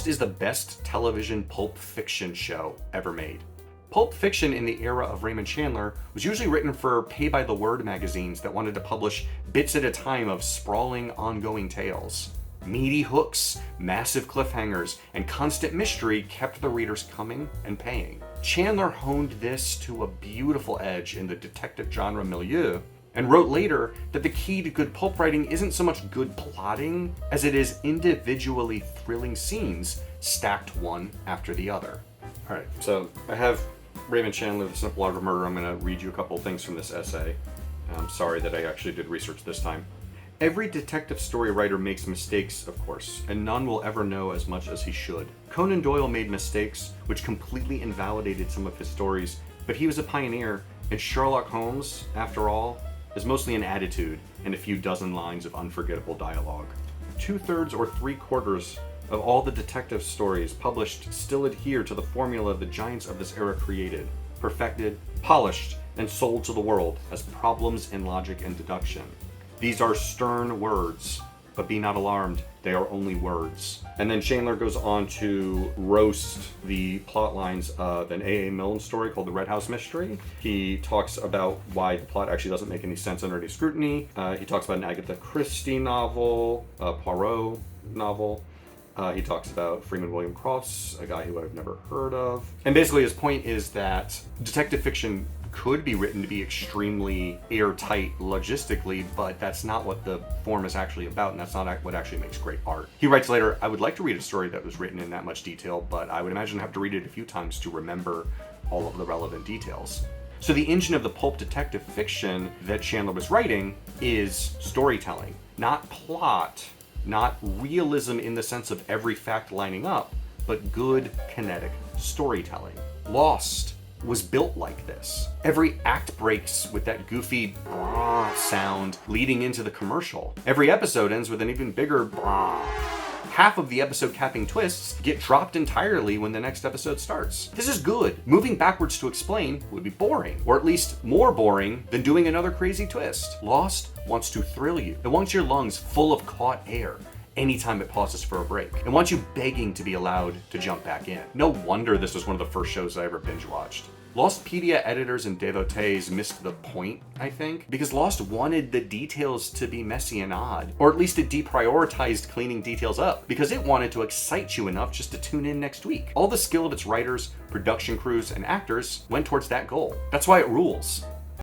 is the best television pulp fiction show ever made. Pulp fiction in the era of Raymond Chandler was usually written for pay-by-the-word magazines that wanted to publish bits at a time of sprawling, ongoing tales. Meaty hooks, massive cliffhangers, and constant mystery kept the readers coming and paying. Chandler honed this to a beautiful edge in the detective genre milieu, and wrote later that the key to good pulp writing isn't so much good plotting as it is individually thrilling scenes stacked one after the other. All right, so I have Raymond Chandler, The Simple Art of Murder. I'm going to read you a couple of things from this essay. I'm sorry that I actually did research this time. Every detective story writer makes mistakes, of course, and none will ever know as much as he should. Conan Doyle made mistakes which completely invalidated some of his stories, but he was a pioneer, and Sherlock Holmes, after all, is mostly an attitude and a few dozen lines of unforgettable dialogue. 2/3 or 3/4 of all the detective stories published still adhere to the formula the giants of this era created, perfected, polished, and sold to the world as problems in logic and deduction. These are stern words, but be not alarmed, they are only words. And then Chandler goes on to roast the plot lines of an A.A. Milne story called The Red House Mystery. He talks about why the plot actually doesn't make any sense under any scrutiny. He talks about an Agatha Christie novel, a Poirot novel. He talks about Freeman William Cross, a guy who I've never heard of. And basically his point is that detective fiction could be written to be extremely airtight logistically, but that's not what the form is actually about, and that's not what actually makes great art. He writes later, I would like to read a story that was written in that much detail, but I would imagine I have to read it a few times to remember all of the relevant details. So the engine of the pulp detective fiction that Chandler was writing is storytelling, not plot, not realism in the sense of every fact lining up, but good kinetic storytelling. Lost was built like this. Every act breaks with that goofy brah sound leading into the commercial. Every episode ends with an even bigger brah. Half of the episode capping twists get dropped entirely when the next episode starts. This is good. Moving backwards to explain would be boring, or at least more boring than doing another crazy twist. Lost wants to thrill you. It wants your lungs full of caught air anytime it pauses for a break. It wants you begging to be allowed to jump back in. No wonder this was one of the first shows I ever binge watched. Lostpedia editors and devotees missed the point, I think, because Lost wanted the details to be messy and odd, or at least it deprioritized cleaning details up, because it wanted to excite you enough just to tune in next week. All the skill of its writers, production crews, and actors went towards that goal. That's why it rules.